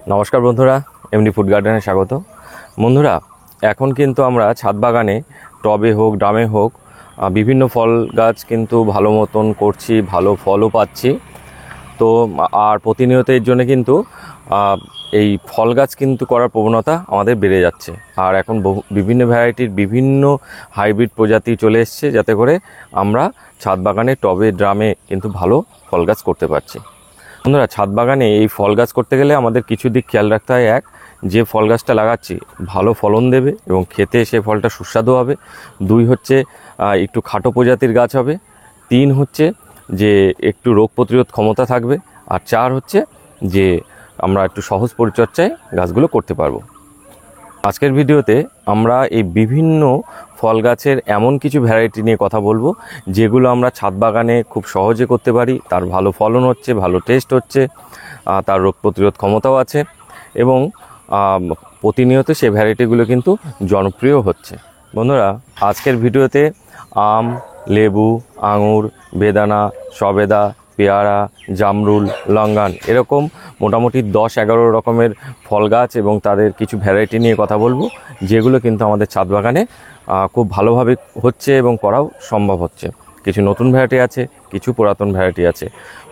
নমস্কার বন্ধুরা, MD food গার্ডেনে স্বাগত। বন্ধুরা, এখন কিন্তু আমরা ছাদ বাগানে টবে হোক ড্রামে হোক বিভিন্ন ফল গাছ কিন্তু ভালো মতন করছি, ভালো ফলও পাচ্ছি। তো আর প্রতিনিয়ত এর জন্য কিন্তু এই ফল গাছ কিন্তু করার প্রবণতা আমাদের বেড়ে যাচ্ছে। আর এখন বিভিন্ন ভ্যারাইটির বিভিন্ন হাইব্রিড প্রজাতি চলে এসছে, যাতে করে আমরা ছাদ বাগানে টবে ড্রামে কিন্তু ভালো ফল গাছ করতে পারছি। বন্ধুরা, ছাদ বাগানে এই ফল গাছ করতে গেলে আমাদের কিছু দিক খেয়াল রাখতে হয়। এক, যে ফল গাছটা লাগাচ্ছি ভালো ফলন দেবে এবং খেতে সে ফলটা সুস্বাদু হবে। দুই হচ্ছে একটু খাটো প্রজাতির গাছ হবে। তিন হচ্ছে যে একটু রোগ প্রতিরোধ ক্ষমতা থাকবে। আর চার হচ্ছে যে আমরা একটু সহজ পরিচর্যায় গাছগুলো করতে পারবো। আজকের ভিডিওতে আমরা এই বিভিন্ন ফল গাছের এমন কিছু ভ্যারাইটি নিয়ে কথা বলবো, যেগুলো আমরা ছাদ বাগানে খুব সহজে করতে পারি। তার ভালো ফলন হচ্ছে, ভালো টেস্ট হচ্ছে, তার রোগ প্রতিরোধ ক্ষমতাও আছে এবং প্রতিনিয়ত সেই ভ্যারাইটিগুলো কিন্তু জনপ্রিয় হচ্ছে। বন্ধুরা, আজকের ভিডিওতে আম, লেবু, আঙুর, বেদানা, সবেদা, পেয়ারা, জামরুল, লঙ্গান এরকম মোটামুটি 10-11 রকমের ফল গাছ এবং তাদের কিছু ভ্যারাইটি নিয়ে কথা বলবো, যেগুলো কিন্তু আমাদের ছাদ বাগানে খুব ভালোভাবে হচ্ছে এবং করাও সম্ভব হচ্ছে। কিছু নতুন ভ্যারাইটি আছে, কিছু পুরাতন ভ্যারাইটি আছে।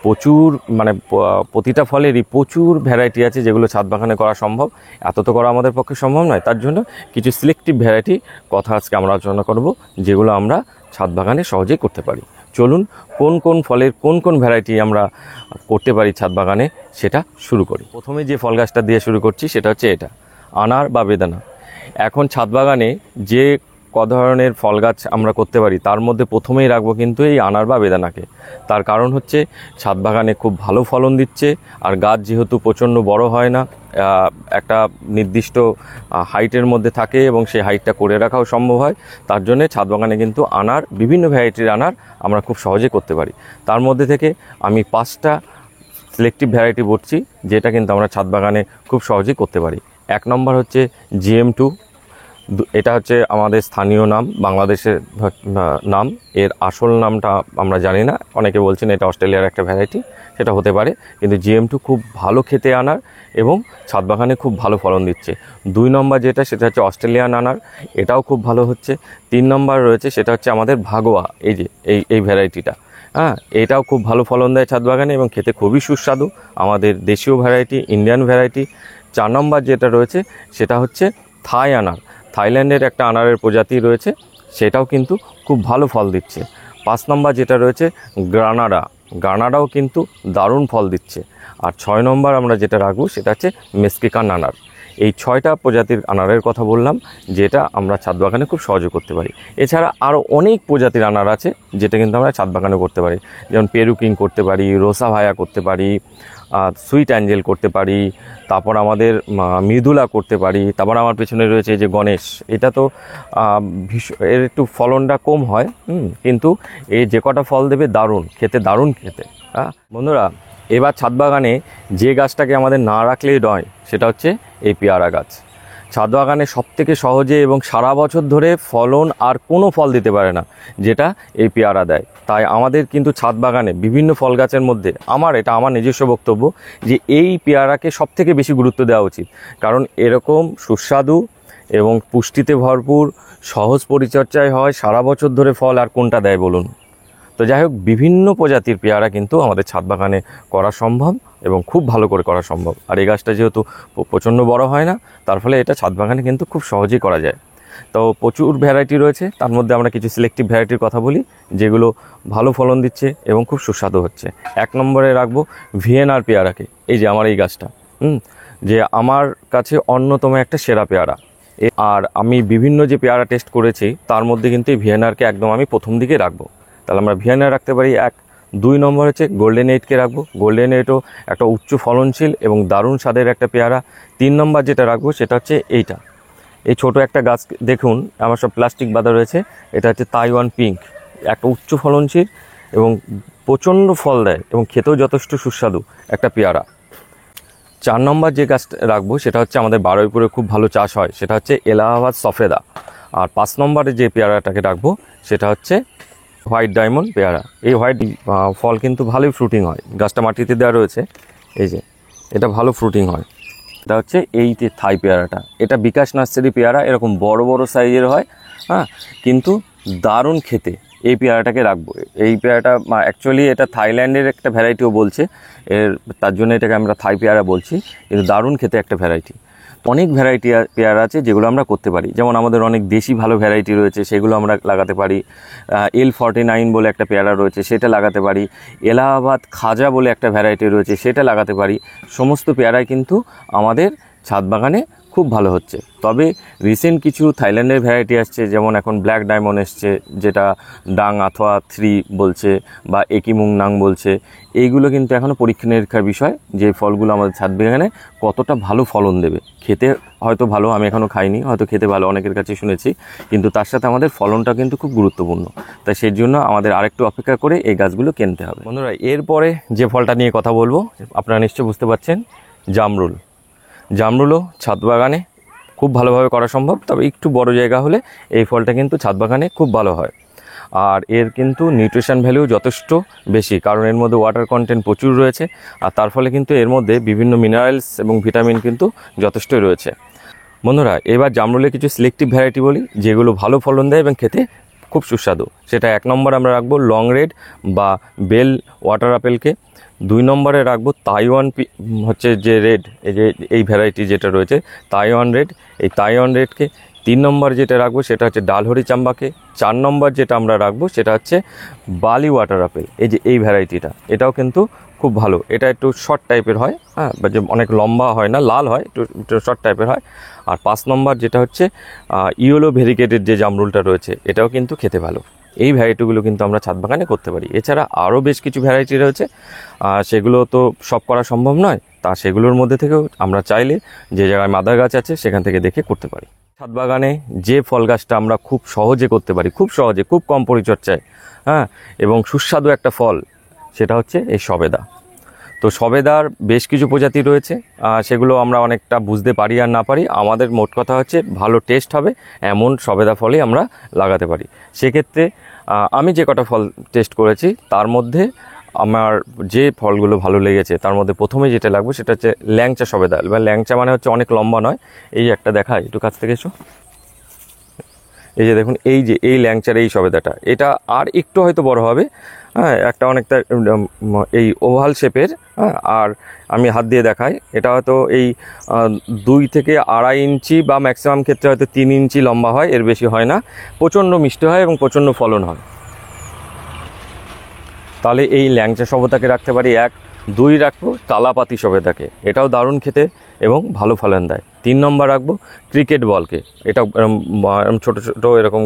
প্রচুর প্রতিটা ফলেরই প্রচুর ভ্যারাইটি আছে যেগুলো ছাদ বাগানে করা সম্ভব। এত তো করা আমাদের পক্ষে সম্ভব নয়, তার জন্য কিছু সিলেক্টিভ ভ্যারাইটি কথা আজকে আমরা আলোচনা করব, যেগুলো আমরা ছাদ বাগানে সহজেই করতে পারি। চলুন কোন কোন ফলের কোন কোন ভ্যারাইটি আমরা করতে পারি ছাদ বাগানে সেটা শুরু করি। প্রথমে যে ফল গাছটা দিয়ে শুরু করছি সেটা হচ্ছে এটা, আনার বা বেদানা। এখন ছাদ বাগানে যে ধরনের ফল গাছ আমরা করতে পারি তার মধ্যে প্রথমেই রাখবো কিন্তু এই আনার বা বেদানাকে। তার কারণ হচ্ছে ছাদ বাগানে খুব ভালো ফলন দিচ্ছে, আর গাছ যেহেতু প্রচণ্ড বড় হয় না, একটা নির্দিষ্ট হাইটের মধ্যে থাকে এবং সেই হাইটটা করে রাখাও সম্ভব হয়। তার জন্যে ছাদ বাগানে কিন্তু আনার, বিভিন্ন ভ্যারাইটির আনার আমরা খুব সহজে করতে পারি। তার মধ্যে থেকে আমি 5টা সিলেক্টিভ ভ্যারাইটি বলছি, যেটা কিন্তু আমরা ছাদ বাগানে খুব সহজেই করতে পারি। 1 নম্বর হচ্ছে GM2। এটা হচ্ছে আমাদের স্থানীয় নাম, বাংলাদেশের নাম। এর আসল নামটা আমরা জানি না, অনেকে বলছেন এটা অস্ট্রেলিয়ার একটা ভ্যারাইটি, সেটা হতে পারে। কিন্তু GM2 খুব ভালো খেতে আনার এবং ছাদ বাগানে খুব ভালো ফলন দিচ্ছে। 2 নম্বর যেটা, সেটা হচ্ছে অস্ট্রেলিয়ান আনার, এটাও খুব ভালো হচ্ছে। 3 নম্বর রয়েছে, সেটা হচ্ছে আমাদের ভাগোয়া, এই যে এই ভ্যারাইটিটা। এটাও খুব ভালো ফলন দেয় ছাদ বাগানে এবং খেতে খুবই সুস্বাদু, আমাদের দেশীয় ভ্যারাইটি, ইন্ডিয়ান ভ্যারাইটি। 4 নম্বর যেটা রয়েছে সেটা হচ্ছে থাই আনার, থাইল্যান্ডের একটা আনারের প্রজাতি রয়েছে, সেটাও কিন্তু খুব ভালো ফল দিচ্ছে। 5 নম্বর যেটা রয়েছে গ্রানাডাও কিন্তু দারুণ ফল দিচ্ছে। আর 6 নম্বর আমরা যেটা রাখবো সেটা হচ্ছে মেক্সিকান আনার। এই 6টা প্রজাতির আনারের কথা বললাম, যেটা আমরা ছাদ বাগানে খুব সহজে করতে পারি। এছাড়া আরও অনেক প্রজাতির আনার আছে যেটা কিন্তু আমরা ছাদ বাগানে করতে পারি, যেমন পেরুকিং করতে পারি, রোসা ভায়া করতে পারি, সুইট অ্যাঞ্জেল করতে পারি, তারপর আমাদের মৃদুলা করতে পারি। তারপর আমার পেছনে রয়েছে যে গণেশ, এটা তো এর একটু ফলনটা কম হয়, কিন্তু এই যে কটা ফল দেবে দারুণ খেতে। বন্ধুরা, এবার ছাদ বাগানে যে গাছটাকে আমাদের না রাখলেই নয় সেটা হচ্ছে এই পেয়ারা গাছ। ছাদ বাগানে সবথেকে সহজে এবং সারা বছর ধরে ফলন আর কোনো ফল দিতে পারে না, যেটা এই পেয়ারা দেয়। তাই আমাদের কিন্তু ছাদ বাগানে বিভিন্ন ফল গাছের মধ্যে আমার নিজস্ব বক্তব্য যে এই পেয়ারাকে সবথেকে বেশি গুরুত্ব দেওয়া উচিত। কারণ এরকম সুস্বাদু এবং পুষ্টিতে ভরপুর, সহজ পরিচর্যায় হয়, সারা বছর ধরে ফল আর কোনটা দেয় বলুন? তো যাই হোক, বিভিন্ন প্রজাতির পেয়ারা কিন্তু আমাদের ছাদ বাগানে করা সম্ভব এবং খুব ভালো করে করা সম্ভব। আর এই গাছটা যেহেতু প্রচণ্ড বড় হয় না, তার ফলে এটা ছাদ বাগানে কিন্তু খুব সহজেই করা যায়। তো প্রচুর ভ্যারাইটি রয়েছে, তার মধ্যে আমরা কিছু সিলেক্টিভ ভ্যারাইটির কথা বলি, যেগুলো ভালো ফলন দিচ্ছে এবং খুব সুস্বাদু হচ্ছে। 1 নম্বরে রাখবো ভিয়েনার পেয়ারাকে। এই যে আমার এই গাছটা, যে আমার কাছে অন্যতম একটা সেরা পেয়ারা। আর আমি বিভিন্ন যে পেয়ারা টেস্ট করেছি তার মধ্যে কিন্তু এই ভিয়েনারকে একদম আমি প্রথম দিকে রাখবো। তাহলে আমরা ভিয়েনার রাখতে পারি 1। 2 নম্বর হচ্ছে গোল্ডেন এইটকে রাখবো। গোল্ডেন এইটও একটা উচ্চ ফলনশীল এবং দারুণ স্বাদের একটা পেয়ারা। 3 নম্বর যেটা রাখবো সেটা হচ্ছে এইটা, এই ছোট একটা গাছ দেখুন, আমার সব প্লাস্টিক বাঁধা রয়েছে। এটা হচ্ছে তাইওয়ান পিঙ্ক, একটা উচ্চ ফলনশীল এবং প্রচণ্ড ফল দেয় এবং খেতেও যথেষ্ট সুস্বাদু একটা পেয়ারা। 4 নম্বর যে গাছটা রাখবো সেটা হচ্ছে আমাদের বারুইপুরে খুব ভালো চাষ হয়, সেটা হচ্ছে এলাহাবাদ সফেদা। আর 5 নম্বরে যে পেয়ারাটাকে রাখবো সেটা হচ্ছে হোয়াইট ডায়মন্ড পেয়ারা। এই হোয়াইট ফল কিন্তু ভালোই ফ্রুটিং হয়, গাছটা মাটিতে দেওয়া রয়েছে, এই যে এটা ভালো ফ্রুটিং হয়। সেটা হচ্ছে এই যে থাই পেয়ারাটা। এটা বিকাশ নার্সারি পেয়ারা, এরকম বড় বড় সাইজের হয়, হ্যাঁ, কিন্তু দারুণ খেতে। এই পেয়ারাটাকে রাখবো। এই পেয়ারাটা অ্যাকচুয়ালি এটা থাইল্যান্ডের একটা ভ্যারাইটিও বলছে, তার জন্য এটাকে আমরা থাই পেয়ারা বলছি, কিন্তু দারুণ খেতে একটা ভ্যারাইটি। অনেক ভ্যারাইটি পেয়ারা আছে যেগুলো আমরা করতে পারি, যেমন আমাদের অনেক দেশি ভালো ভ্যারাইটি রয়েছে, সেগুলো আমরা লাগাতে পারি। L49 বলে একটা পেয়ারা রয়েছে, সেটা লাগাতে পারি। এলাহাবাদ খাজা বলে একটা ভ্যারাইটি রয়েছে, সেটা লাগাতে পারি। সমস্ত পেয়ারাই কিন্তু আমাদের ছাদ বাগানে খুব ভালো হচ্ছে। তবে রিসেন্ট কিছু থাইল্যান্ডের ভ্যারাইটি আসছে, যেমন এখন ব্ল্যাক ডায়মন্ড এসছে, যেটা ডাং আথোয়া 3 বলছে বা একিমুং নাং বলছে। এইগুলো কিন্তু এখনও পরীক্ষা নিরীক্ষার বিষয়, যে ফলগুলো আমাদের ছাদ বাগানে কতটা ভালো ফলন দেবে। খেতে হয়তো ভালো, আমি এখনও খাইনি, হয়তো খেতে ভালো অনেকের কাছে শুনেছি, কিন্তু তার সাথে আমাদের ফলনটা কিন্তু খুব গুরুত্বপূর্ণ। তাই সেই জন্য আমাদের আরেকটু অপেক্ষা করে এই গাছগুলো কিনতে হবে। বন্ধুরা, এরপরে যে ফলটা নিয়ে কথা বলবো, আপনারা নিশ্চয়ই বুঝতে পারছেন, জামরুল। জামরুলও ছাদ বাগানে খুব ভালোভাবে করা সম্ভব, তবে একটু বড় জায়গা হলে এই ফলটা কিন্তু ছাদ বাগানে খুব ভালো হয়। আর এর কিন্তু নিউট্রিশন ভ্যালু যথেষ্ট বেশি, কারণ এর মধ্যে ওয়াটার কন্টেন্ট প্রচুর রয়েছে, আর তার ফলে কিন্তু এর মধ্যে বিভিন্ন মিনারেলস এবং ভিটামিন কিন্তু যথেষ্টই রয়েছে। বন্ধুরা, এবার জামরুলের কিছু সিলেক্টিভ ভ্যারাইটি বলি, যেগুলো ভালো ফলন দেয় এবং খেতে খুব সুস্বাদু। সেটা 1 নম্বর আমরা রাখবো লং রেড বা বেল ওয়াটার আপেলকে। 2 নম্বরে রাখবো তাইওয়ান হচ্ছে যে রেড, এই ভ্যারাইটি যেটা রয়েছে তাইওয়ান রেড, এই তাইওয়ান রেডকে। 3 নম্বর যেটা রাখবো সেটা হচ্ছে ডালহরি চাম্বাকে। 4 নম্বর যেটা আমরা রাখবো সেটা হচ্ছে বালি ওয়াটার আপেল, এই ভ্যারাইটিটা। এটাও কিন্তু খুব ভালো। এটা একটু শর্ট টাইপের হয়, হ্যাঁ, বা যে অনেক লম্বা হয় না, লাল হয়, একটু শর্ট টাইপের হয়। আর 5 নম্বর যেটা হচ্ছে ইয়েলো ভেরিকেটেড যে জামরুলটা রয়েছে, এটাও কিন্তু খেতে ভালো। এই ভ্যারাইটিগুলো কিন্তু আমরা ছাদ বাগানে করতে পারি। এছাড়া আরও বেশ কিছু ভ্যারাইটি রয়েছে, সেগুলো তো সব করা সম্ভব নয়। তা সেগুলোর মধ্যে থেকেও আমরা চাইলে যে জায়গায় মাদার গাছ আছে সেখান থেকে দেখে করতে পারি। ছাদ বাগানে যে ফল গাছটা আমরা খুব সহজে করতে পারি, খুব সহজে, খুব কম পরিচর্যায়, হ্যাঁ, এবং সুস্বাদু একটা ফল, সেটা হচ্ছে এই সবেদা। তো সবেদার বেশ কিছু প্রজাতি রয়েছে, সেগুলো আমরা অনেকটা বুঝতে পারি আর না পারি। আমাদের মোট কথা হচ্ছে ভালো টেস্ট হবে এমন সবেদা ফলই আমরা লাগাতে পারি। সেক্ষেত্রে আমি যে কটা ফল টেস্ট করেছি তার মধ্যে আমার যে ফলগুলো ভালো লেগেছে, তার মধ্যে প্রথমে যেটা লাগবে সেটা হচ্ছে ল্যাংচা সবেদা। এবার ল্যাংচা মানে হচ্ছে অনেক লম্বা নয়, এই একটা দেখায়, একটু কাছ থেকে এসো। এই যে দেখুন, এই ল্যাংচার এই সবেদাটা, এটা আর একটু হয়তো বড় হবে, হ্যাঁ, একটা অনেকটা এই ওভাল শেপের, হ্যাঁ। আর আমি হাত দিয়ে দেখাই, এটা হয়তো এই 2 থেকে 2.5 ইঞ্চি বা ম্যাক্সিমাম ক্ষেত্রে হয়তো 3 ইঞ্চি লম্বা হয়, এর বেশি হয় না। প্রচণ্ড মিষ্টি হয় এবং প্রচণ্ড ফলন হয়। তাহলে এই ল্যাংচা সবেদাকে রাখতে পারি 1। 2 রাখবো তালাপাতি সবেদাকে, এটাও দারুণ খেতে এবং ভালো ফলন দেয়। 3 নম্বর রাখবো ক্রিকেট বলকে, এটা ছোটো ছোটো এরকম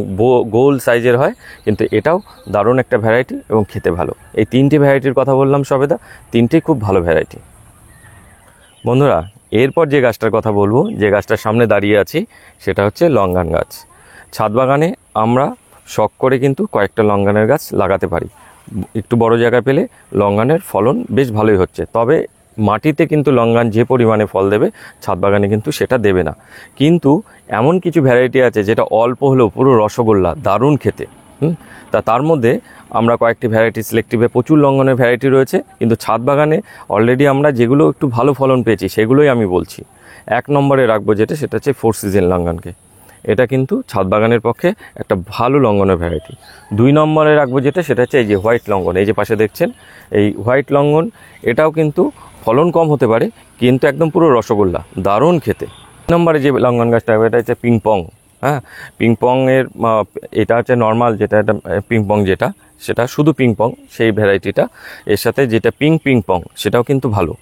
গোল সাইজের হয়, কিন্তু এটাও দারুণ একটা ভ্যারাইটি এবং খেতে ভালো। এই 3টে ভ্যারাইটির কথা বললাম সবেদা, 3টেই খুব ভালো ভ্যারাইটি। বন্ধুরা, এরপর যে গাছটার কথা বলবো, যে গাছটার সামনে দাঁড়িয়ে আছি, সেটা হচ্ছে লঙ্গান গাছ। ছাদ বাগানে আমরা শখ করে কিন্তু কয়েকটা লঙ্গানের গাছ লাগাতে পারি। একটু বড় জায়গা পেলে লঙ্গানের ফলন বেশ ভালোই হচ্ছে, তবে মাটিতে কিন্তু লঙ্গান যে পরিমাণে ফল দেবে, ছাদ বাগানে কিন্তু সেটা দেবে না। কিন্তু এমন কিছু ভ্যারাইটি আছে যেটা অল্প হলেও পুরো রসগোল্লা, দারুণ খেতে। তার মধ্যে আমরা কয়েকটি ভ্যারাইটি সিলেক্টিভে, প্রচুর লঙ্ঘনের ভ্যারাইটি রয়েছে, কিন্তু ছাদ বাগানে অলরেডি আমরা যেগুলো একটু ভালো ফলন পেয়েছি সেগুলোই আমি বলছি। 1 নম্বরে রাখবো যেটা, সেটা হচ্ছে 4 সিজন লঙ্ঘনকে। এটা কিন্তু ছাদ বাগানের পক্ষে একটা ভালো লঙ্ঘনের ভ্যারাইটি। 2 নম্বরে রাখবো যেটা, সেটা হচ্ছে এই যে হোয়াইট লঙ্ঘন, এই যে পাশে দেখছেন এই হোয়াইট লঙ্ঘন। এটাও কিন্তু ফলন কম হতে পারে, কিন্তু একদম পুরো রসগোল্লা, দারুণ খেতে। 3 নম্বরে যে লঙ্ঘন গাছটা, এটা হচ্ছে পিংপং, হ্যাঁ। পিংপংয়ের এটা হচ্ছে নর্মাল, যেটা একটা পিংপং যেটা, সেটা শুধু পিংপং সেই ভ্যারাইটিটা, এর সাথে যেটা পিংপং সেটাও কিন্তু ভালো।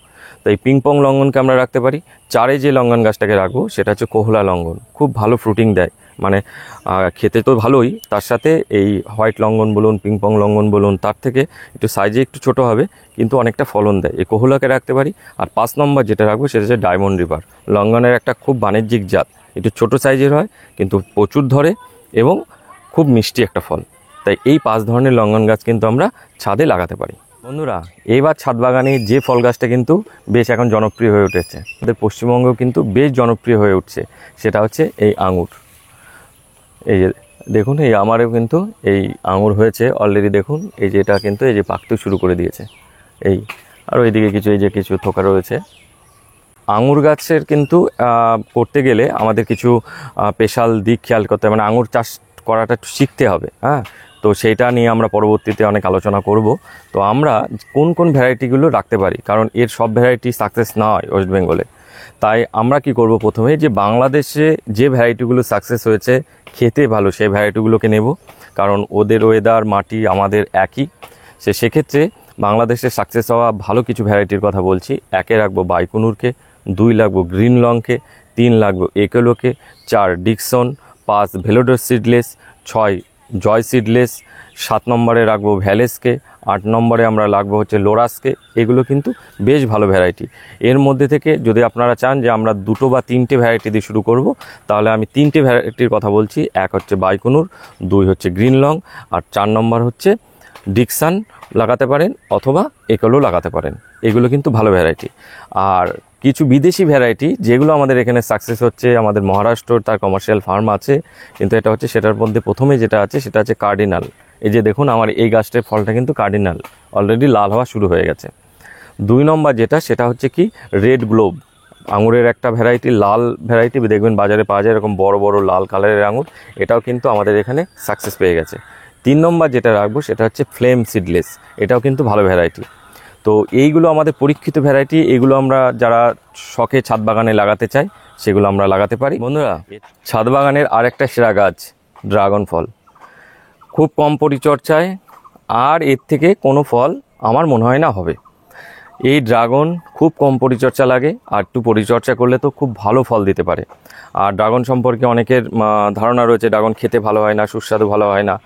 তাই পিংপং লঙ্ঘনকে আমরা রাখতে পারি। 4 যে লঙ্ঘন গাছটাকে রাখবো সেটা হচ্ছে কোহলা লঙ্ঘন, খুব ভালো ফ্রুটিং দেয়, মানে খেতে তো ভালোই, তার সাথে এই হোয়াইট লঙ্ঘন বলুন, পিংপং লঙ্ঘন বলুন, তার থেকে একটু সাইজে একটু ছোট হবে, কিন্তু অনেকটা ফলন দেয়, এই কোহলাকে রাখতে পারি। আর 5 নম্বর যেটা রাখবো সেটা হচ্ছে ডায়মন্ড রিভার, লঙ্ঘনের একটা খুব বাণিজ্যিক জাত, একটু ছোট সাইজের হয় কিন্তু প্রচুর ধরে এবং খুব মিষ্টি একটা ফল। তাই এই 5 ধরনের লঙ্ঘন গাছ কিন্তু আমরা ছাদে লাগাতে পারি। বন্ধুরা, এবার ছাদ বাগানে যে ফল গাছটা কিন্তু বেশ এখন জনপ্রিয় হয়ে উঠেছে, আমাদের পশ্চিমবঙ্গেও কিন্তু বেশ জনপ্রিয় হয়ে উঠছে, সেটা হচ্ছে এই আঙুর। এই যে দেখুন, এই আমারও কিন্তু এই আঙুর হয়েছে অলরেডি, দেখুন এই যে এটা কিন্তু এই যে পাকতে শুরু করে দিয়েছে। এই আর ওইদিকে কিছু, এই যে কিছু থোকা রয়েছে। আঙুর গাছের কিন্তু করতে গেলে আমাদের কিছু স্পেশাল দিক খেয়াল করতে হবে, মানে আঙুর চাষ করাটা একটু শিখতে হবে। হ্যাঁ, তো সেইটা নিয়ে আমরা পরবর্তীতে অনেক আলোচনা করব। তো আমরা কোন কোন ভ্যারাইটিগুলো রাখতে পারি, কারণ এর সব ভ্যারাইটি সাকসেস না হয় ওয়েস্ট বেঙ্গলে। তাই আমরা কি করব, প্রথমে যে বাংলাদেশে যে ভ্যারাইটিগুলো সাকসেস হয়েছে, খেতে ভালো, সেই ভ্যারাইটিগুলোকে নেব, কারণ ওদের ওয়েদার মাটি আমাদের একই। সেক্ষেত্রে বাংলাদেশে সাকসেস হওয়া ভালো কিছু ভ্যারাইটির কথা বলছি। 1 রাখবো বাইকুনুরকে, 2 রাখবো গ্রিন লংকে, 3 রাখবো একেলোকে, 4 ডিকসন, 5 ভেলোডর সিডলেস, 6 জয় সিডলেস, 7 নম্বরে রাখবো ভ্যালেসকে, 8 নম্বরে আমরা রাখবো হচ্ছে লোরাসকে। এগুলো কিন্তু বেশ ভালো ভ্যারাইটি। এর মধ্যে থেকে যদি আপনারা চান যে আমরা 2 বা 3টে ভ্যারাইটি দিয়ে শুরু করব, তাহলে আমি 3টে ভ্যারাইটির কথা বলছি। 1 হচ্ছে বাইকুনুর, 2 হচ্ছে গ্রিন লং, আর 4 নম্বর হচ্ছে ডিকসান লাগাতে পারেন অথবা একলো লাগাতে পারেন। এগুলো কিন্তু ভালো ভ্যারাইটি। আর কিছু বিদেশি ভ্যারাইটি যেগুলো আমাদের এখানে সাকসেস হচ্ছে, আমাদের মহারাষ্ট্র তার কমার্শিয়াল ফার্ম আছে, কিন্তু এটা হচ্ছে সেটার মধ্যে প্রথমে যেটা আছে সেটা হচ্ছে কার্ডিনাল। এই যে দেখুন আমার এই গাছটার ফলটা কিন্তু কার্ডিনাল, অলরেডি লাল হওয়া শুরু হয়ে গেছে। 2 নম্বর যেটা সেটা হচ্ছে কি রেড গ্লোব, আঙুরের একটা ভ্যারাইটি, লাল ভ্যারাইটি, দেখবেন বাজারে পাওয়া যায় এরকম বড় বড় লাল কালারের আঙুর। এটাও কিন্তু আমাদের এখানে সাকসেস পেয়ে গেছে। 3 নম্বর যেটা রাখবো সেটা হচ্ছে ফ্লেম সিডলেস, এটাও কিন্তু ভালো ভ্যারাইটি। তো এইগুলো আমাদের পরীক্ষিত ভ্যারাইটি, এগুলো আমরা যারা শখে ছাদ বাগানে লাগাতে চাই সেগুলো আমরা লাগাতে পারি। বন্ধুরা, ছাদ বাগানের আরেকটা সেরা গাছ ড্রাগন ফল, খুব কম পরিচর্যায়, আর এর থেকে কোনো ফল আমার মনে হয় না হবে। এই ড্রাগন খুব কম পরিচর্যা লাগে, আর একটু পরিচর্যা করলে তো খুব ভালো ফল দিতে পারে। আর ড্রাগন সম্পর্কে অনেকের ধারণা রয়েছে ড্রাগন খেতে ভালো হয় না, সুস্বাদু ভালো হয় না,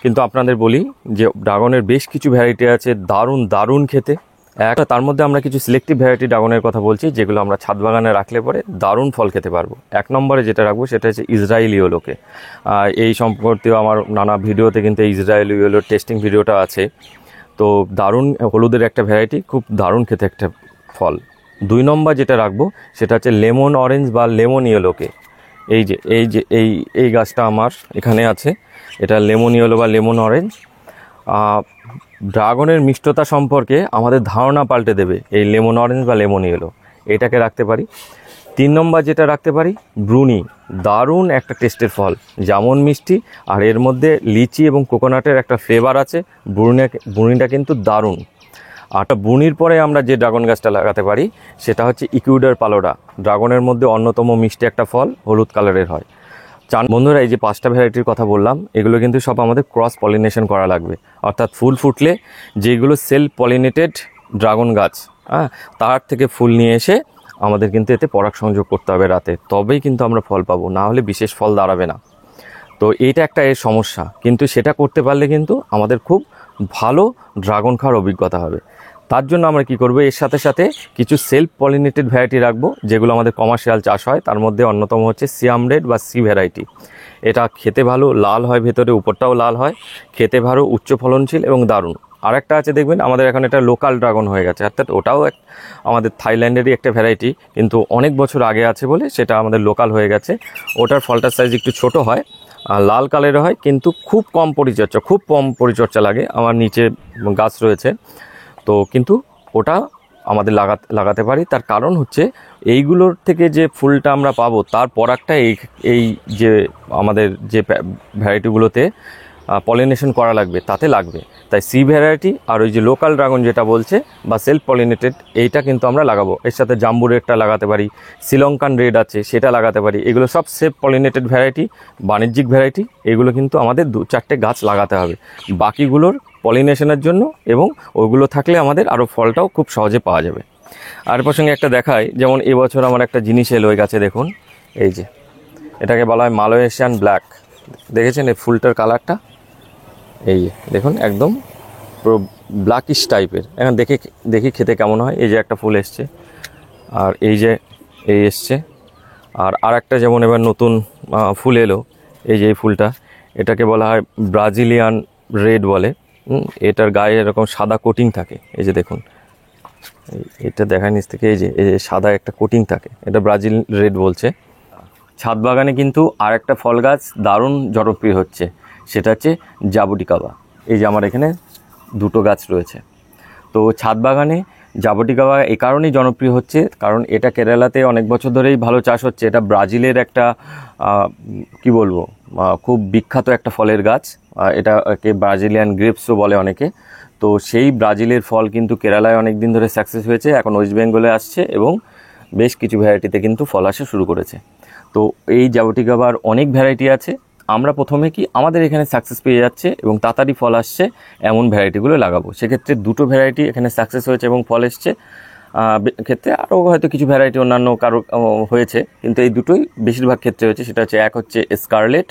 কিন্তু আপনাদের বলি যে ড্রাগনের বেশ কিছু ভ্যারাইটি আছে দারুণ দারুণ খেতে। একটা তার মধ্যে আমরা কিছু সিলেক্টিভ ভ্যারাইটি ড্রাগনের কথা বলছি, যেগুলো আমরা ছাদ বাগানে রাখলে পরে দারুণ ফল খেতে পারবো। 1 নম্বরে যেটা রাখবো সেটা হচ্ছে ইসরায়েলি ইয়েলোকে। এই সম্পর্কেও আমার নানা ভিডিওতে কিন্তু ইসরায়েলি ইয়েলোর টেস্টিং ভিডিওটা আছে। তো দারুণ হলুদের একটা ভ্যারাইটি, খুব দারুণ খেতে একটা ফল। 2 নম্বর যেটা রাখবো সেটা হচ্ছে লেমন অরেঞ্জ বা লেমন ইয়েলোকে। এই গাছটা আমার এখানে আছে, এটা লেমন ইয়েলো বা লেমন অরেঞ্জ। ড্রাগনের মিষ্টতা সম্পর্কে আমাদের ধারণা পাল্টে দেবে এই লেমন অরেঞ্জ বা লেমন ইয়েলো, এটাকে রাখতে পারি। 3 নম্বর যেটা রাখতে পারি ব্রুনি, দারুণ একটা টেস্টের ফল, যেমন মিষ্টি, আর এর মধ্যে লিচি এবং কোকোনাটের একটা ফ্লেভার আছে। ব্রুনিটা কিন্তু দারুণ। আর ব্রুনির পরে আমরা যে ড্রাগন গাছটা লাগাতে পারি সেটা হচ্ছে ইকুইডার পালোডা, ড্রাগনের মধ্যে অন্যতম মিষ্টি একটা ফল, হলুদ কালারের হয়। বন্ধুরা, এই যে 5টা ভ্যারাইটির কথা বললাম, এগুলো কিন্তু সব আমাদের ক্রস পলিনেশন করা লাগবে, অর্থাৎ ফুল ফুটলে যেগুলো সেলফ পলিনেটেড ড্রাগন গাছ, তার থেকে ফুল নিয়ে এসে আমাদের কিন্তু এতে পরাগ সংযোগ করতে হবে রাতে, তবেই কিন্তু আমরা ফল পাবো, না হলে বিশেষ ফল দাঁড়াবে না। তো এইটা একটা এর সমস্যা, কিন্তু সেটা করতে পারলে কিন্তু আমাদের খুব ভালো ড্রাগন খাওয়ার অভিজ্ঞতা হবে। তার জন্য আমরা কি করব, এর সাথে সাথে কিছু সেলফ পলিনেটেড ভ্যারাইটি রাখবো, যেগুলো আমাদের কমার্শিয়াল চাষ হয়। তার মধ্যে অন্যতম হচ্ছে সিয়াম রেড বা সি ভ্যারাইটি। এটা খেতে ভালো, লাল হয় ভেতরে, উপরটাও লাল হয়, খেতে ভালো, উচ্চ ফলনশীল এবং দারুণ। আর একটা আছে দেখবেন আমাদের এখন এটা লোকাল ড্রাগন হয়ে গেছে, অর্থাৎ ওটাও আমাদের থাইল্যান্ডেরই একটা ভ্যারাইটি, কিন্তু অনেক বছর আগে আছে বলে সেটা আমাদের লোকাল হয়ে গেছে। ওটার ফলটার সাইজ একটু ছোট হয়, আর লাল কালারের হয়, কিন্তু খুব কম পরিচর্যা লাগে। আমার নিচে গাছ রয়েছে, তো কিন্তু ওটা আমাদের লাগাতে পারি। তার কারণ হচ্ছে এইগুলোর থেকে যে ফুলটা আমরা পাবো তার পরাগটা এই যে আমাদের যে ভ্যারাইটিগুলোতে পলিনেশন করা লাগবে তাতে লাগবে। তাই সি ভ্যারাইটি আর ওই যে লোকাল ড্রাগন যেটা বলছে বা সেলফ পলিনেটেড, এইটা কিন্তু আমরা লাগাবো। এর সাথে জাম্বু রেডটা লাগাতে পারি, শ্রীলঙ্কান রেড আছে সেটা লাগাতে পারি। এগুলো সব সেলফ পলিনেটেড ভ্যারাইটি, বাণিজ্যিক ভ্যারাইটি। এগুলো কিন্তু আমাদের 2-4টে গাছ লাগাতে হবে বাকিগুলোর পলিনেশনের জন্য, এবং ওইগুলো থাকলে আমাদের আরও ফলটাও খুব সহজে পাওয়া যাবে। আর প্রসঙ্গে একটা দেখাই, যেমন এবছর আমার একটা জিনিস এলো ওই গাছে, দেখুন এই যে এটাকে বলা হয় মালয়েশিয়ান ব্ল্যাক। দেখেছেন এই ফুলটার কালারটা, এই দেখুন একদম পুরো ব্ল্যাকিশ টাইপের। এখন দেখি খেতে কেমন হয়। এই যে একটা ফুল এসছে, আর এই যে এসছে, আর একটা যেমন এবার নতুন ফুল এলো, এই যে এই ফুলটা, এটাকে বলা হয় ব্রাজিলিয়ান রেড বলে। এটার গায়ে এরকম সাদা কোটিং থাকে, এই যে দেখুন, এটা দেখায় নিচ থেকে, এই যে সাদা একটা কোটিং থাকে, এটা ব্রাজিল রেড বলছে। ছাদ বাগানে কিন্তু আর একটা ফল গাছ দারুণ জনপ্রিয় হচ্ছে, সেটা হচ্ছে জাবুটিকাবা। এই যে আমার এখানে 2টো গাছ রয়েছে। তো ছাদ বাগানে জাবটিকাবা এই কারণেই জনপ্রিয় হচ্ছে, কারণ এটা কেরালাতে অনেক বছর ধরেই ভালো চাষ হচ্ছে। এটা ব্রাজিলের একটা কি বলবো, খুব বিখ্যাত একটা ফলের গাছ। এটাকে ব্রাজিলিয়ান গ্রেপসও বলে অনেকে। তো সেই ব্রাজিলের ফল কিন্তু কেরালায় অনেক দিন ধরে সাকসেস হয়েছে, এখন ওয়েস্ট বেঙ্গলে আসছে এবং বেশ কিছু ভ্যারাইটিতে কিন্তু ফল আসা শুরু করেছে। তো এই জাবটিকাবার অনেক ভ্যারাইটি আছে। আমরা প্রথমে কি আমাদের এখানে সাকসেস পেয়ে যাচ্ছে এবং তাড়াতাড়ি ফল আসছে এমন ভ্যারাইটিগুলো লাগাবো। সেক্ষেত্রে দুটো ভ্যারাইটি এখানে সাকসেস হয়েছে এবং ফল এসছে। ক্ষেত্রে আরও হয়তো কিছু ভ্যারাইটি অন্যান্য কারো হয়েছে, কিন্তু এই দুটোই বেশিরভাগ ক্ষেত্রে হয়েছে। সেটা হচ্ছে, এক হচ্ছে স্কারলেট,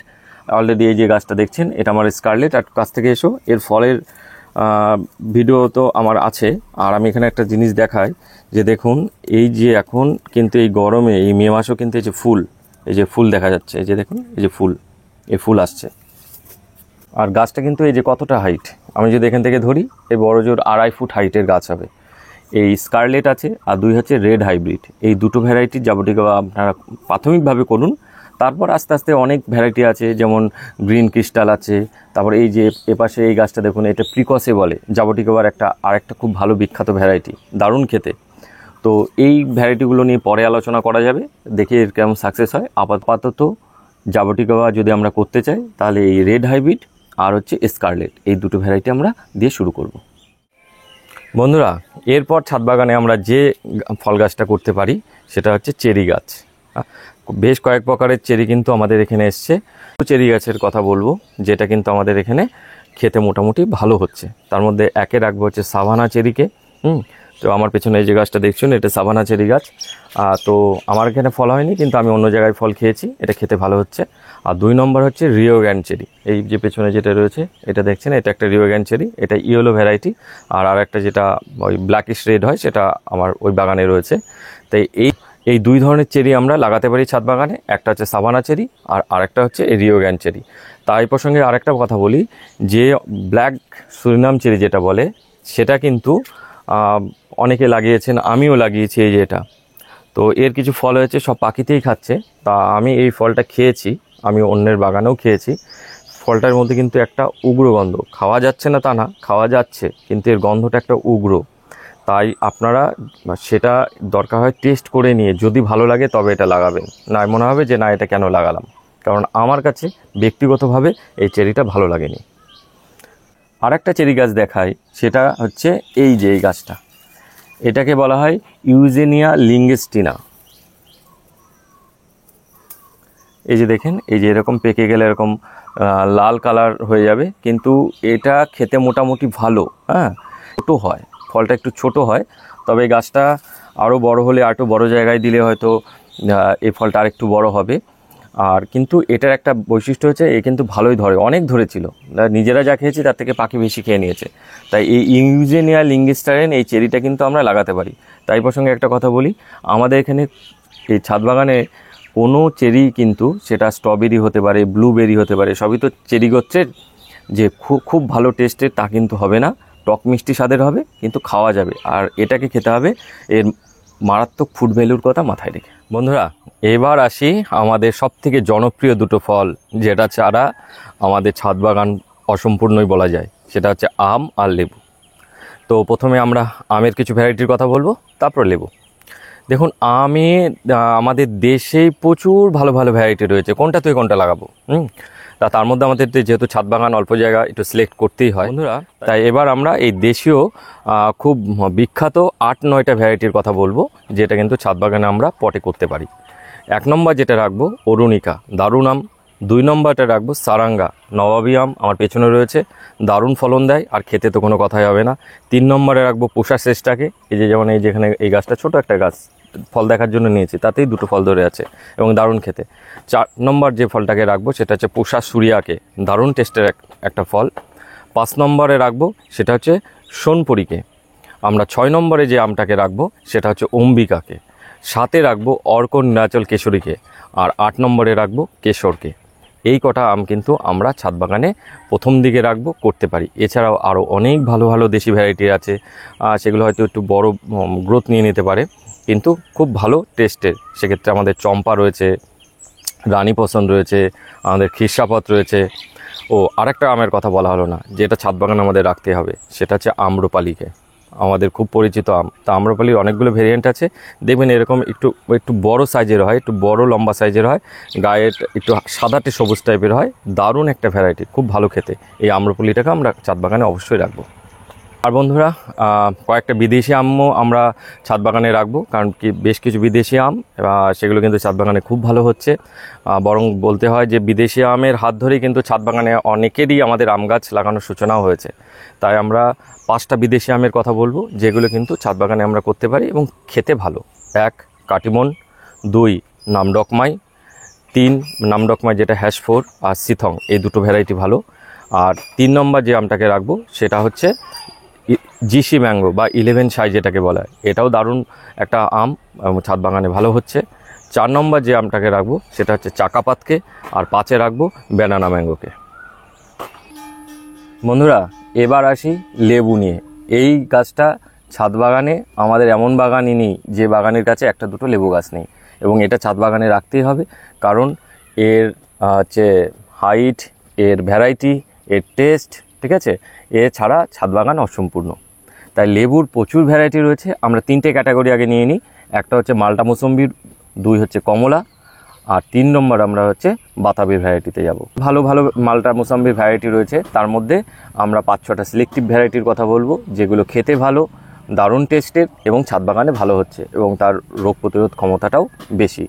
অলরেডি এই যে গাছটা দেখছেন এটা আমার স্কারলেট। আর কাছ থেকে এসো, এর ফলের ভিডিও তো আমার আছে। আর আমি এখানে একটা জিনিস দেখাই, যে দেখুন এই যে এখন কিন্তু এই গরমে এই মে মাসেও কিন্তু এই যে ফুল দেখা যাচ্ছে, এই যে দেখুন এই যে এই ফুল আসছে। আর গাছটা কিন্তু এই যে কতটা হাইট, আমি যদি এখান থেকে ধরি এই বড় জোর 2.5 ফুট হাইটের গাছ হবে। এই স্কারলেট আছে আর দুই হচ্ছে রেড হাইব্রিড। এই দুটো ভ্যারাইটির জাবটিকাবা আপনারা প্রাথমিকভাবে করুন, তারপর আস্তে আস্তে অনেক ভ্যারাইটি আছে, যেমন গ্রিন ক্রিস্টাল আছে। তারপর এই যে এপাশে এই গাছটা দেখুন, এটা প্রিকসে বলে, জাবটিকাবার আরেকটা খুব ভালো বিখ্যাত ভ্যারাইটি, দারুণ খেতে। তো এই ভ্যারাইটিগুলো নিয়ে পরে আলোচনা করা যাবে, দেখি এর কেমন সাকসেস হয়। আপাতত জাবটিকাবা যদি আমরা করতে চাই তাহলে এই রেড হাইব্রিড আর হচ্ছে স্কারলেট, এই দুটো ভ্যারাইটি আমরা দিয়ে শুরু করব। বন্ধুরা, এরপর ছাদ বাগানে আমরা যে ফল গাছটা করতে পারি সেটা হচ্ছে চেরি গাছ। বেশ কয়েক প্রকারের চেরি কিন্তু আমাদের এখানে এসছে। চেরি গাছের কথা বলবো, যেটা কিন্তু আমাদের এখানে খেতে মোটামুটি ভালো হচ্ছে। তার মধ্যে একে রাখবো হচ্ছে সাভানা চেরিকে। তো আমার পেছনে এই যে গাছটা দেখছেন, এটা সাভানা চেরি গাছ। তো আমার এখানে ফল হয়নি, কিন্তু আমি অন্য জায়গায় ফল খেয়েছি, এটা খেতে ভালো হচ্ছে। আর 2 নম্বর হচ্ছে রিও গ্র্যান্ড চেরি। এই যে পেছনে যেটা রয়েছে এটা দেখছেন, এটা একটা রিও গ্র্যান্ড চেরি, এটা ইয়েলো ভ্যারাইটি। আর একটা যেটা ওই ব্ল্যাকিশ রেড হয়, সেটা আমার ওই বাগানে রয়েছে। তাই এই 2 ধরনের চেরি আমরা লাগাতে পারি ছাদ বাগানে। একটা হচ্ছে সাভানা চেরি আর আরেকটা হচ্ছে রিও গ্র্যান্ড চেরি। তাই প্রসঙ্গে আরেকটা কথা বলি, যে ব্ল্যাক সুরিনাম চেরি যেটা বলে, সেটা কিন্তু অনেকে লাগিয়েছেন, আমিও লাগিয়েছি এই যে এটা। তো এর কিছু ফল হয়েছে, সব পাখিতেই খাচ্ছে। তা আমি এই ফলটা খেয়েছি, আমি অন্যের বাগানেও খেয়েছি। ফলটার মধ্যে কিন্তু একটা উগ্র গন্ধ, খাওয়া যাচ্ছে না তা না, খাওয়া যাচ্ছে, কিন্তু এর গন্ধটা একটা উগ্র। তাই আপনারা সেটা দরকার হয় টেস্ট করে নিয়ে, যদি ভালো লাগে তবে এটা লাগাবেন। না মনে হবে যে না এটা কেন লাগালাম, কারণ আমার কাছে ব্যক্তিগতভাবে এই চেরিটা ভালো লাগেনি। আর একটা চেরি গাছ দেখাই, সেটা হচ্ছে এই যে এই গাছটা, এটাকে বলা হয় ইউজেনিয়া লিঙ্গেস্টিনা। এই যে দেখেন, এই যে এরকম পেকে গেলে এরকম লাল কালার হয়ে যাবে, কিন্তু এটা খেতে মোটামুটি ভালো। ছোটো হয়, ফলটা একটু ছোট হয়, তবে এই গাছটা আরও বড় হলে, আরেকটু বড় জায়গায় দিলে হয়তো এই ফলটা আরেকটু বড় হবে। আর কিন্তু এটার একটা বৈশিষ্ট্য হচ্ছে, এ কিন্তু ভালোই ধরে, অনেক ধরেছিল, নিজেরা যা খেয়েছি তার থেকে পাখি বেশি খেয়ে নিয়েছে। তাই এই ইউজেনিয়া লিঙ্গেস্টারেন এই চেরিটা কিন্তু আমরা লাগাতে পারি। তাই প্রসঙ্গে একটা কথা বলি, আমাদের এখানে এই ছাদ বাগানে কোনো চেরি কিন্তু, সেটা স্ট্রবেরি হতে পারে, ব্লুবেরি হতে পারে, সবই তো চেরি গোত্রের, যে খুব ভালো টেস্টের তা কিন্তু হবে না। টক মিষ্টি স্বাদের হবে, কিন্তু খাওয়া যাবে। আর এটাকে খেতে হবে এর মারাত্মক ফুড ভ্যালুর কথা মাথায় রেখে। বন্ধুরা, এবার আসি আমাদের সবথেকে জনপ্রিয় দুটো ফল, যেটা ছাড়া আমাদের ছাদ বাগান অসম্পূর্ণই বলা যায়, সেটা হচ্ছে আম আর লেবু। তো প্রথমে আমরা আমের কিছু ভ্যারাইটির কথা বলবো, তারপর লেবু। দেখুন, আমাদের দেশেই প্রচুর ভালো ভালো ভ্যারাইটি রয়েছে, কোনটা তুই কোনটা লাগাবো। তার মধ্যে আমাদের যেহেতু ছাদ বাগান অল্প জায়গা, একটু সিলেক্ট করতেই হয় বন্ধুরা। তাই এবার আমরা এই দেশীয় খুব বিখ্যাত 8-9টা ভ্যারাইটির কথা বলবো, যেটা কিন্তু ছাদ বাগানে আমরা পটে করতে পারি। 1 নম্বর যেটা রাখবো অরুণিকা, দারুণ আম। 2 নম্বরটা রাখবো সারাঙ্গা, নবাবী আম, আমার পেছনে রয়েছে, দারুণ ফলন দেয় আর খেতে তো কোনো কথাই হবে না। 3 নম্বরে রাখবো পোষা শ্রেষ্ঠাকে, এই যে যেমন এই যেখানে এই গাছটা ছোট একটা গাছ, ফল দেখার জন্য নিয়েছি, তাতেই 2টো ফল ধরে আছে এবং দারুণ খেতে। 4 নম্বর যে ফলটাকে রাখবো সেটা হচ্ছে পোষা সুরিয়াকে, দারুণ টেস্টের একটা ফল। 5 নম্বরে রাখবো সেটা হচ্ছে সোনপুরিকে। আমরা 6 নম্বরে যে আমটাকে রাখবো সেটা হচ্ছে অম্বিকাকে। 7-এ রাখবো অর্ক নীলাচল কেশরীকে। আর 8 নম্বরে রাখবো কেশরকে। এই কটা আম কিন্তু আমরা ছাদ বাগানে প্রথম দিকে রাখবো, করতে পারি। এছাড়াও আরও অনেক ভালো ভালো দেশি ভ্যারাইটি আছে, সেগুলো হয়তো একটু বড় গ্রোথ নিয়ে নিতে পারে, কিন্তু খুব ভালো টেস্টের। সেক্ষেত্রে আমাদের চম্পা রয়েছে, রানী পছন্দ রয়েছে, আমাদের খিরসাপত রয়েছে। আরেকটা আমের কথা বলা হলো না, যেটা ছাদ বাগানে আমাদের রাখতে হবে, সেটা হচ্ছে আম্রপালিকে। আমাদের খুব পরিচিত আম। তা আম্রপালির অনেকগুলো ভেরিয়েন্ট আছে, দেখবেন এরকম একটু একটু বড় সাইজের হয়, একটু বড় লম্বা সাইজের হয়, গায়ে একটু সাদাটে সবুজ টাইপের হয়, দারুণ একটা ভ্যারাইটি, খুব ভালো খেতে। এই আম্রপালিটাকে আমরা ছাদ বাগানে অবশ্যই রাখবো। আর বন্ধুরা, কয়েকটা বিদেশি আমও আমরা ছাদ বাগানে রাখবো, কারণ কি বেশ কিছু বিদেশি আম সেগুলো কিন্তু ছাদ বাগানে খুব ভালো হচ্ছে। বরং বলতে হয় যে বিদেশি আমের হাত ধরেই কিন্তু ছাদ বাগানে অনেকেরই আমাদের আম গাছ লাগানোর সূচনাও হয়েছে। তাই আমরা 5টা বিদেশি আমের কথা বলবো, যেগুলো কিন্তু ছাদ বাগানে আমরা করতে পারি এবং খেতে ভালো। 1 কাটিমন, 2 নামডকমাই, 3 নামডকমাই যেটা হ্যাশফোর, আর সিথং, এই দুটো ভ্যারাইটি ভালো। আর 3 নম্বর যে আমটাকে রাখবো সেটা হচ্ছে জিসি ম্যাঙ্গো বা 11 সাইজ যেটাকে বলা হয়, এটাও দারুণ একটা আম, ছাদ বাগানে ভালো হচ্ছে। 4 নম্বর যে আমটাকে রাখবো সেটা হচ্ছে চাকাপাতকে, আর 5-এ রাখবো ব্যানানা ম্যাঙ্গোকে। বন্ধুরা, এবার আসি লেবু নিয়ে। এই গাছটা ছাদ বাগানে আমাদের এমন বাগানই নেই যে বাগানের কাছে একটা দুটো লেবু গাছ নেই, এবং এটা ছাদ বাগানে রাখতেই হবে, কারণ এর হচ্ছে হাইট, এর ভ্যারাইটি, এর টেস্ট, ঠিক আছে, এছাড়া ছাদ বাগান অসম্পূর্ণ। তাই লেবুর প্রচুর ভ্যারাইটি রয়েছে। আমরা 3টে ক্যাটাগরি আগে নিয়ে নিই। একটা হচ্ছে মাল্টা মৌসম্বির, 2 হচ্ছে কমলা, আর 3 নম্বর আমরা হচ্ছে বাতাবির ভ্যারাইটিতে যাব। ভালো ভালো মাল্টা মৌসম্বির ভ্যারাইটি রয়েছে, তার মধ্যে আমরা 5-6টা সিলেক্টিভ ভ্যারাইটির কথা বলবো, যেগুলো খেতে ভালো, দারুণ টেস্টের এবং ছাদ বাগানে ভালো হচ্ছে, এবং তার রোগ প্রতিরোধ ক্ষমতাটাও বেশি।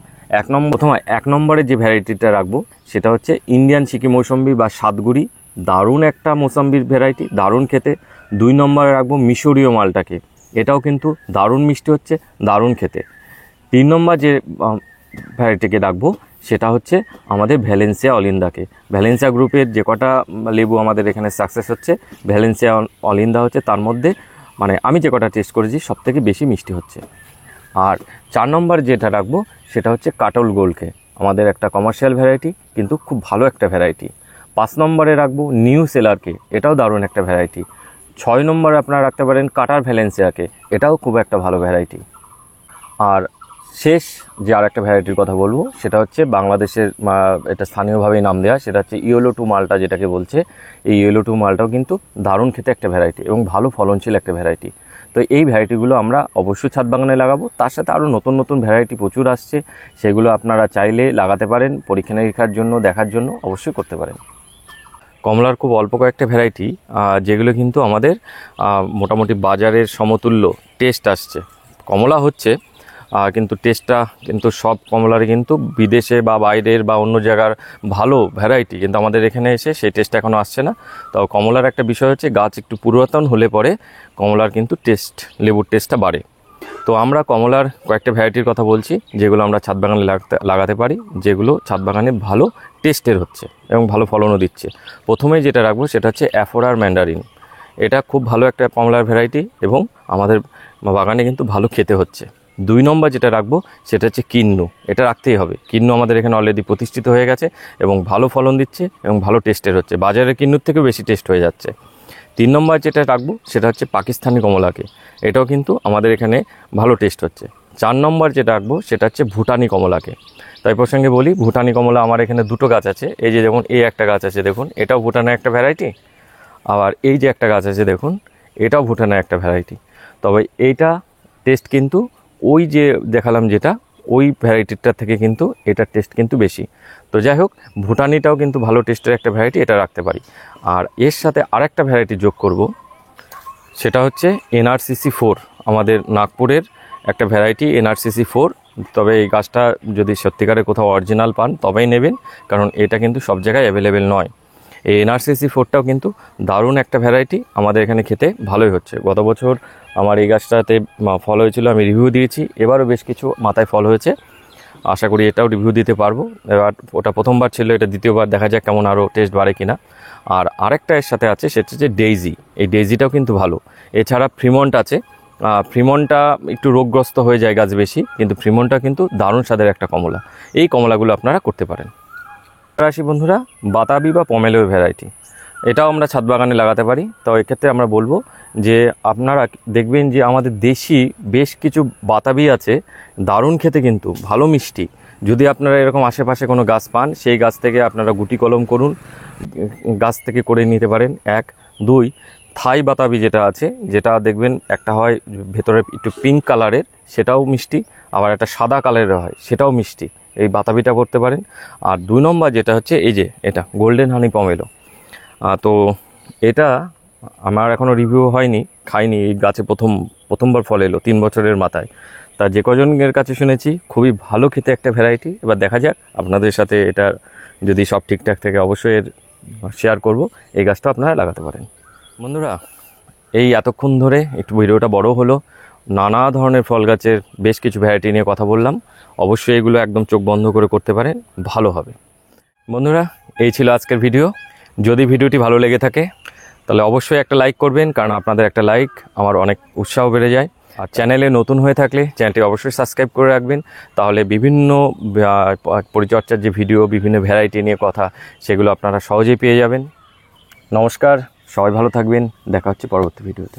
প্রথমে 1 নম্বরে যে ভ্যারাইটিটা রাখবো সেটা হচ্ছে ইন্ডিয়ান সিকি মৌসম্বি বা সাতগুড়ি, দারুণ একটা মৌসম্বির ভ্যারাইটি, দারুণ খেতে। 2 নম্বরে রাখবো মিশরীয় মালটাকে, এটাও কিন্তু দারুণ মিষ্টি হচ্ছে, দারুণ খেতে। 3 নম্বর যে ভ্যারাইটিকে রাখবো সেটা হচ্ছে আমাদের ভ্যালেন্সিয়া অলিন্দাকে। ভ্যালেন্সিয়া গ্রুপের যে কটা লেবু আমাদের এখানে সাকসেস হচ্ছে, ভ্যালেন্সিয়া অলিন্দা হচ্ছে তার মধ্যে, মানে আমি যে কটা টেস্ট করেছি সবথেকে বেশি মিষ্টি হচ্ছে। আর 4 নম্বর যেটা রাখবো সেটা হচ্ছে কাটল গোল্ডকে, আমাদের একটা কমার্শিয়াল ভ্যারাইটি, কিন্তু খুব ভালো একটা ভ্যারাইটি। 5 নম্বরে রাখবো নিউ সেলারকে, এটাও দারুণ একটা ভ্যারাইটি। 6 নম্বরে আপনারা রাখতে পারেন কাটার ভ্যালেন্সিয়াকে, এটাও খুব একটা ভালো ভ্যারাইটি। আর শেষ যে আর একটা ভ্যারাইটির কথা বলবো সেটা হচ্ছে বাংলাদেশের, এটা স্থানীয়ভাবেই নাম দেওয়া, সেটা হচ্ছে ইয়েলো টু মালটা যেটাকে বলছে। এই ইয়েলো টু মালটাও কিন্তু দারুণ খেতে একটা ভ্যারাইটি এবং ভালো ফলনশীল একটা ভ্যারাইটি। তো এই ভ্যারাইটিগুলো আমরা অবশ্যই ছাদ বাগানে লাগাবো। তার সাথে আরও নতুন নতুন ভ্যারাইটি প্রচুর আসছে, সেগুলো আপনারা চাইলে লাগাতে পারেন, পরীক্ষা নিরীক্ষার জন্য, দেখার জন্য অবশ্যই করতে পারেন। কমলার খুব অল্প কয়েকটা ভ্যারাইটি, যেগুলো কিন্তু আমাদের মোটামুটি বাজারের সমতুল্য টেস্ট আসছে। কমলা হচ্ছে, কিন্তু টেস্টটা কিন্তু সব কমলারই কিন্তু বিদেশে বা বাইরের বা অন্য জায়গার ভালো ভ্যারাইটি, কিন্তু আমাদের এখানে এসে সেই টেস্ট এখনও আসছে না। তো কমলার একটা বিষয় হচ্ছে গাছ একটু পুরাতন হলে পরে কমলার কিন্তু টেস্ট, লেবুর টেস্টটা বাড়ে। তো আমরা কমলার কয়েকটা ভ্যারাইটির কথা বলছি, যেগুলো আমরা ছাদ বাগানে লাগাতে পারি, যেগুলো ছাদ বাগানে ভালো টেস্টের হচ্ছে এবং ভালো ফলনও দিচ্ছে। প্রথমেই যেটা রাখবো সেটা হচ্ছে অ্যাফোরার ম্যান্ডারিন। এটা খুব ভালো একটা কমলার ভ্যারাইটি এবং আমাদের বাগানে কিন্তু ভালো খেতে হচ্ছে। 2 নম্বর যেটা রাখবো সেটা হচ্ছে কিন্নু, এটা রাখতেই হবে। কিন্নু আমাদের এখানে অলরেডি প্রতিষ্ঠিত হয়ে গেছে এবং ভালো ফলন দিচ্ছে এবং ভালো টেস্টের হচ্ছে, বাজারের কিন্নুর থেকেও বেশি টেস্ট হয়ে যাচ্ছে। 3 নম্বর যেটা রাখবো সেটা হচ্ছে পাকিস্তানি কমলাকে, এটাও কিন্তু আমাদের এখানে ভালো টেস্ট হচ্ছে। 4 নম্বর যেটা রাখবো সেটা হচ্ছে ভুটানি কমলাকে। তাই প্রসঙ্গে বলি, ভুটানি কমলা আমার এখানে 2টো গাছ আছে। এই যে যেমন এই একটা গাছ আছে দেখুন, এটাও ভুটানের একটা ভ্যারাইটি, আবার এই যে একটা গাছ আছে দেখুন, এটাও ভুটানের একটা ভ্যারাইটি। তবে এইটা টেস্ট কিন্তু ওই যে দেখালাম যেটা, ওই ভ্যারাইটিটার থেকে কিন্তু এটার টেস্ট কিন্তু বেশি। তো যাই হোক, ভুটানিটাও কিন্তু ভালো টেস্টের একটা ভ্যারাইটি, এটা রাখতে পারি। আর এর সাথে আরেকটা ভ্যারাইটি যোগ করব, সেটা হচ্ছে NRCC 4, আমাদের নাগপুরের একটা ভ্যারাইটি NRCC 4। তবে এই গাছটা যদি সত্যিকারে কোথাও অরিজিনাল পান তবেই নেবেন, কারণ এটা কিন্তু সব জায়গায় অ্যাভেলেবেল নয়। এই NRCC 4টাও কিন্তু দারুণ একটা ভ্যারাইটি, আমাদের এখানে খেতে ভালোই হচ্ছে। গত বছর আমার এই গাছটাতে ফল হয়েছিল, আমি রিভিউ দিয়েছি, এবারও বেশ কিছু মাথায় ফল হয়েছে, আশা করি এটাও রিভিউ দিতে পারবো। এবার ওটা প্রথমবার ছিল, এটা দ্বিতীয়বার, দেখা যাক কেমন আরও টেস্ট বাড়ে কিনা। আর আরেকটা এর সাথে আছে সেটা হচ্ছে ডেইজি, এই ডেইজিটাও কিন্তু ভালো। এছাড়া ফ্রিমন্ট আছে, ফ্রিমন্টটা একটু রোগগ্রস্ত হয়ে যায় গাছ বেশি, কিন্তু ফ্রিমন্টটা কিন্তু দারুণ স্বাদের একটা কমলা। এই কমলাগুলো আপনারা করতে পারেন। আসি বন্ধুরা, বাতাবি বা পমেলোর ভ্যারাইটি, এটাও আমরা ছাদ বাগানে লাগাতে পারি। তো এক্ষেত্রে আমরা বলবো যে আপনারা দেখবেন যে আমাদের দেশি বেশ কিছু বাতাবি আছে, দারুণ খেতে কিন্তু ভালো মিষ্টি। যদি আপনারা এরকম আশেপাশে কোনো গাছ পান, সেই গাছ থেকে আপনারা গুটি কলম করুন, গাছ থেকে করে নিতে পারেন। 1, 2, থাই বাতাবি যেটা আছে, যেটা দেখবেন একটা হয় ভেতরে একটু পিঙ্ক কালারের, সেটাও মিষ্টি, আবার একটা সাদা কালারের হয়, সেটাও মিষ্টি। এই বাতাবিটা করতে পারেন। আর 2 নম্বর যেটা হচ্ছে এই যে এটা গোল্ডেন হানি পমেলো। তো এটা আমার এখনও রিভিউ হয়নি, খাইনি। এই গাছে প্রথমবার ফল এলো 3 বছরের মাথায়। তা যে কজনের কাছে শুনেছি খুবই ভালো খেতে একটা ভ্যারাইটি। এবার দেখা যাক, আপনাদের সাথে এটা যদি সব ঠিকঠাক থাকে অবশ্যই এর শেয়ার করব। এই গাছটা আপনারা লাগাতে পারেন। বন্ধুরা, এই এতক্ষণ ধরে একটু ভিডিওটা বড় হলো, নানা ধরনের ফল গাছের বেশ কিছু ভ্যারাইটি নিয়ে কথা বললাম। অবশ্যই এগুলো একদম চোখ বন্ধ করে করতে পারেন, ভালো হবে। বন্ধুরা, এই ছিল আজকের ভিডিও। যদি ভিডিওটি ভালো লেগে থাকে তাহলে অবশ্যই একটা লাইক করবেন, কারণ আপনাদের একটা লাইক আমার অনেক উৎসাহ বেড়ে যায়। আর চ্যানেলে নতুন হয়ে থাকলে চ্যানেলটি অবশ্যই সাবস্ক্রাইব করে রাখবেন, তাহলে বিভিন্ন পরিচর্যার যে ভিডিও, বিভিন্ন ভ্যারাইটি নিয়ে কথা, সেগুলো আপনারা সহজেই পেয়ে যাবেন। নমস্কার, সবাই ভালো থাকবেন, দেখা হচ্ছে পরবর্তী ভিডিওতে।